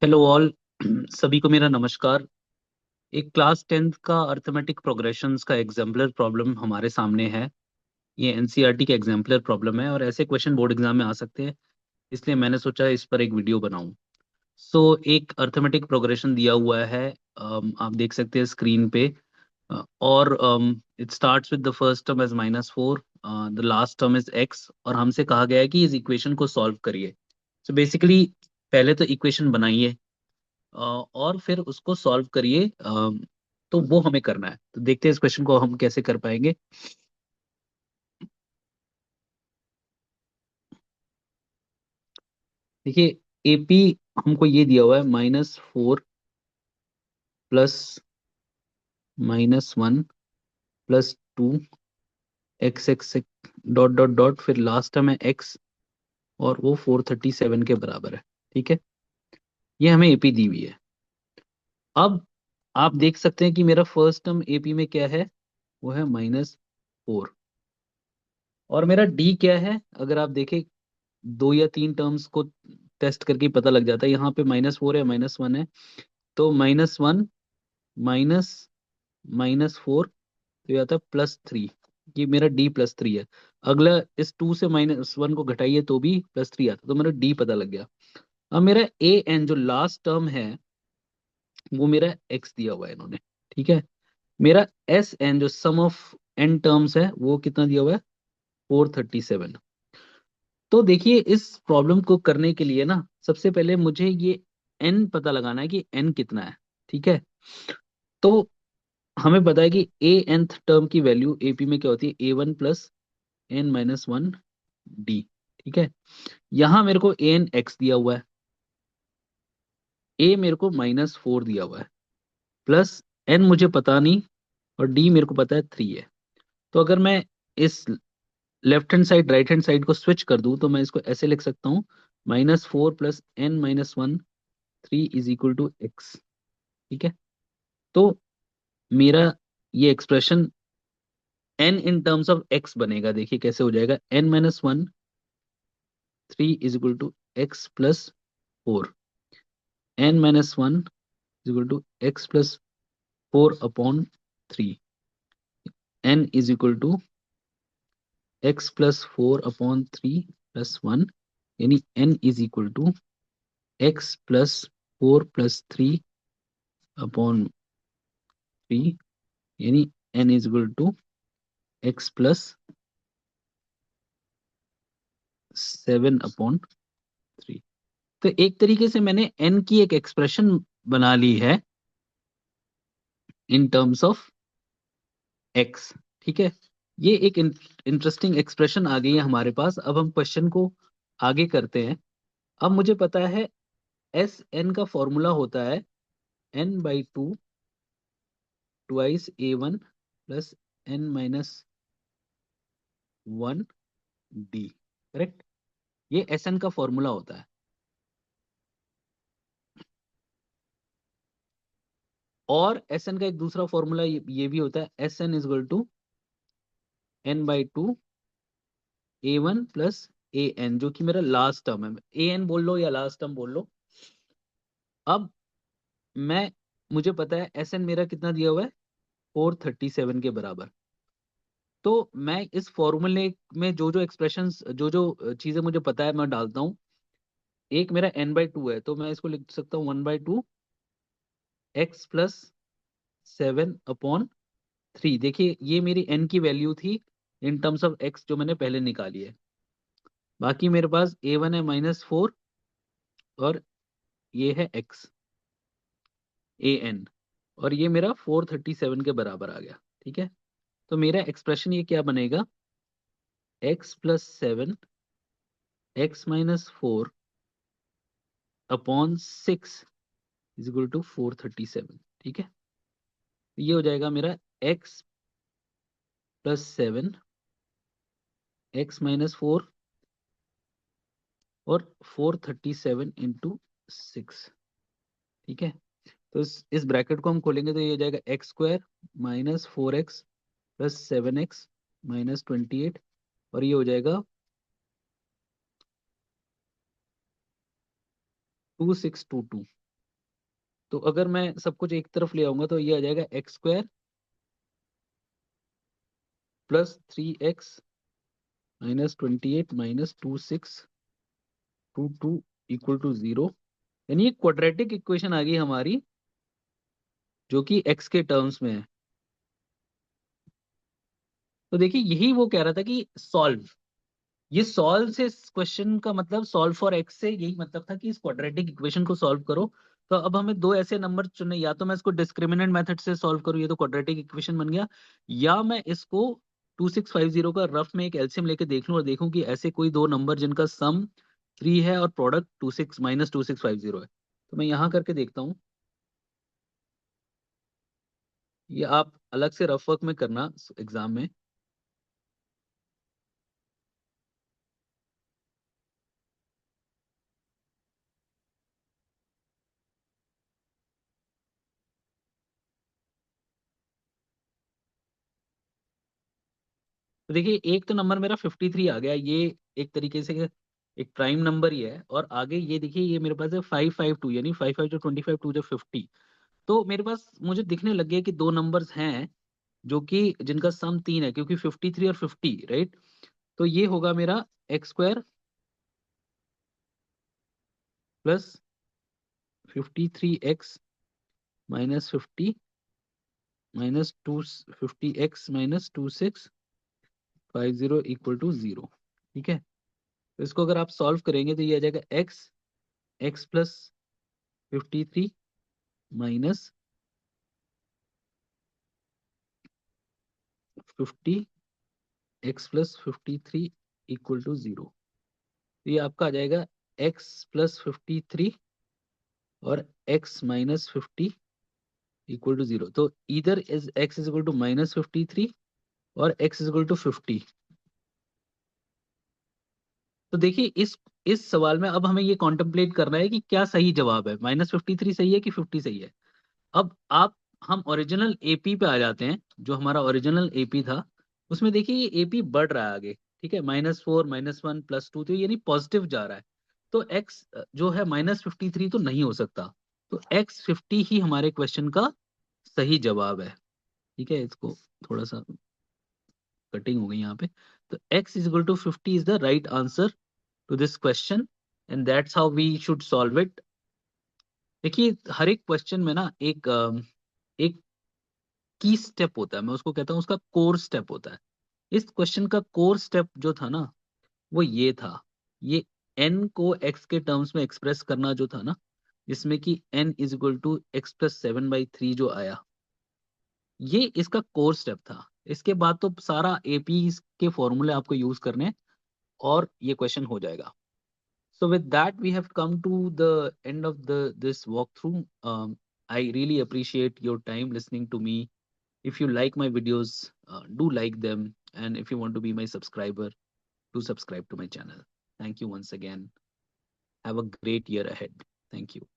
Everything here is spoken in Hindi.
Hello all. सभी को मेरा नमस्कार। एक क्लास 10th का अर्थमेटिक प्रोग्रेशंस का एग्जाम्पलर प्रॉब्लम हमारे सामने है। ये एनसीईआरटी का एग्जाम्पलर प्रॉब्लम है और ऐसे क्वेश्चन बोर्ड एग्जाम में आ सकते हैं, इसलिए मैंने सोचा इस पर एक वीडियो बनाऊं। एक अर्थमेटिक प्रोग्रेशन दिया हुआ है। आप देख सकते हैं स्क्रीन पे। और it starts with the first term as -4, the last term is X, और हमसे कहा गया है कि इस इक्वेशन को सॉल्व करिए। बेसिकली पहले तो इक्वेशन बनाइए और फिर उसको सॉल्व करिए। तो वो हमें करना है, तो देखते हैं इस क्वेश्चन को हम कैसे कर पाएंगे। देखिए, एपी हमको ये दिया हुआ है -4 plus -1 plus 2 x x dot dot dot, फिर लास्ट टर्म है एक्स, और वो 437 के बराबर है। ठीक है, ये हमें एपी दी हुई है। अब आप देख सकते हैं कि मेरा फर्स्ट टर्म एपी में क्या है, वो है -4। और मेरा डी क्या है, अगर आप देखें दो या तीन टर्म्स को टेस्ट करके ही पता लग जाता है। यहाँ पे -4 है, -1 है, तो -1 माइनस -4, तो ये आता है +3। ये मेरा डी +3 है। अगला, इस 2 से -1 को घटाइए तो भी +3 आता, तो मेरा डी पता लग गया। अब मेरा ए एन जो लास्ट टर्म है, वो मेरा एक्स दिया हुआ है इन्होंने। ठीक है, मेरा एस एन जो सम ऑफ एन टर्म्स है, वो कितना दिया हुआ है, 437। तो देखिए, इस प्रॉब्लम को करने के लिए ना, सबसे पहले मुझे ये एन पता लगाना है कि एन कितना है। ठीक है, तो हमें पता है कि ए nth टर्म की वैल्यू एपी में क्या होती है, A1 प्लस n-1 डी। ठीक है, यहां मेरे को ए एन एक्स दिया हुआ है, ए मेरे को -4 दिया हुआ है, प्लस एन मुझे पता नहीं, और डी मेरे को पता है 3 है। तो अगर मैं इस left hand side right hand side को स्विच कर दूं, तो मैं इसको ऐसे लिख सकता हूँ, -4 plus n-1 3 is equal to X. ठीक है, तो मेरा ये expression n in terms of x बनेगा। देखिए कैसे हो जाएगा, n-1 3 is equal to X plus 4, n-1 is equal to X plus 4/3, n is equal to X plus 4/3 plus 1, यानी n is equal to X plus 4+3/3, यानी n is equal to X plus 7/3। तो एक तरीके से मैंने n की एक एक्सप्रेशन बना ली है इन टर्म्स ऑफ x। ठीक है, ये एक इंटरेस्टिंग एक्सप्रेशन आ गई है हमारे पास। अब हम क्वेश्चन को आगे करते हैं। अब मुझे पता है एस एन का फॉर्मूला होता है n/2 twice A1 plus n-1 D. Correct, ये एस एन का फॉर्मूला होता है। और एस एन का एक दूसरा फॉर्मूला ये भी होता है, S N is equal to n/2 A1 plus A N, जो कि मेरा लास्ट टर्म है। ए एन बोल लो या लास्ट टर्म बोल लो। अब मैं मुझे पता है एस एन मेरा कितना दिया हुआ है, 437 के बराबर। तो मैं इस फॉर्मूले में जो जो एक्सप्रेशंस, जो जो चीजें मुझे पता है, मैं डालता हूँ। एक मेरा n/2 है, तो मैं इसको लिख सकता हूँ 1/2 एक्स प्लस 7/3। देखिए, ये मेरी n की वैल्यू थी इन टर्म्स ऑफ x, जो मैंने पहले निकाली है। बाकी मेरे पास A1 है -4, और ये है x an, और ये मेरा 437 के बराबर आ गया। ठीक है, तो मेरा एक्सप्रेशन ये क्या बनेगा, x+7 x-4/6 is equal to 437। ठीक है, ये हो जाएगा मेरा x+7 x-4 और 437 × 6। ठीक है, तो इस ब्रैकेट को हम खोलेंगे तो ये हो जाएगा x² -4x प्लस 7x -28, और ये हो जाएगा 2622। तो अगर मैं सब कुछ एक तरफ ले आऊंगा तो ये आ जाएगा X square plus 3x minus 28 minus 2622 equal to 0। यानी ये क्वाड्रेटिक इक्वेशन आ गई हमारी, जो कि x के टर्म्स में है। तो देखिए यही वो कह रहा था कि सॉल्व, ये सॉल्व से क्वेश्चन का मतलब सॉल्व फॉर एक्स से यही मतलब था कि इस क्वाड्रेटिक इक्वेशन को सॉल्व करो। तो अब हमें दो ऐसे नंबर चुनने, या तो मैं इसको डिस्क्रिमिनेंट मेथड से सॉल्व करूँ, ये तो क्वाड्रेटिक इक्वेशन बन गया, या मैं इसको 2650 का रफ में एक एलसीएम लेके देख लूं और देखूं कि ऐसे कोई दो नंबर जिनका सम 3 है और प्रोडक्ट 26 - 2650 है। तो मैं यहां करके देखता हूँ। ये आप अलग से रफ वर्क में करना एग्जाम में। तो देखिए एक तो नंबर मेरा 53 आ गया, ये एक तरीके से एक प्राइम नंबर ही है। और आगे ये देखिए ये मेरे पास है 552, यानी 55 जो 25 टू जो 50। तो मेरे पास मुझे दिखने लग गया कि दो नंबर्स हैं जो कि जिनका सम 3 है, क्योंकि 53 और 50, राइट। तो ये होगा मेरा X square plus 53x minus 50 minus 50x minus 2650 equal to 0। ठीक है, तो इसको अगर आप सॉल्व करेंगे तो ये आ जाएगा X plus 53 minus 50x plus 53 equal to 0। ये आपका आ जाएगा x प्लस 53 और x - 50 इक्वल टू 0। तो इधर is x is equal to -53 और x इज इक्वल टू 50। तो देखिए इस सवाल में अब हमें ये कॉन्टेम्पलेट करना है कि क्या सही जवाब है, -53 सही है कि 50 सही है। अब आप हम ओरिजिनल एपी पे आ जाते हैं, जो हमारा ओरिजिनल एपी था उसमें देखिए ये एपी बढ़ रहा है आगे। ठीक है, -4 -1 +2, तो यानी पॉजिटिव जा रहा है। तो एक्स जो है -53 तो नहीं हो सकता। तो x50 ही हमारे क्वेश्चन का सही जवाब है। ठीक है, इसको थोड़ा सा कटिंग हो गई यहाँ पे। तो x is equal to 50 is the right answer to this question, and that's how we should solve it. देखिए हर एक क्वेश्चन में ना एक की स्टेप होता है, मैं उसको कहता हूँ उसका कोर स्टेप होता है। इस क्वेश्चन का कोर स्टेप जो था ना वो ये था, ये n को x के टर्म्स में एक्सप्रेस करना जो था ना, जिसमें कि n is equal to x+7/3 जो आया, ये इसका कोर स्टेप था। इसके बाद तो सारा एपी के फॉर्मूले आपको यूज करने हैं और ये क्वेश्चन हो जाएगा। So with that, we have come to the end of the this walkthrough. I really appreciate your time listening to me. If you like my videos, do like them, and if you want to be my subscriber, do subscribe to my channel. Thank you once again. Have a great year ahead. Thank you.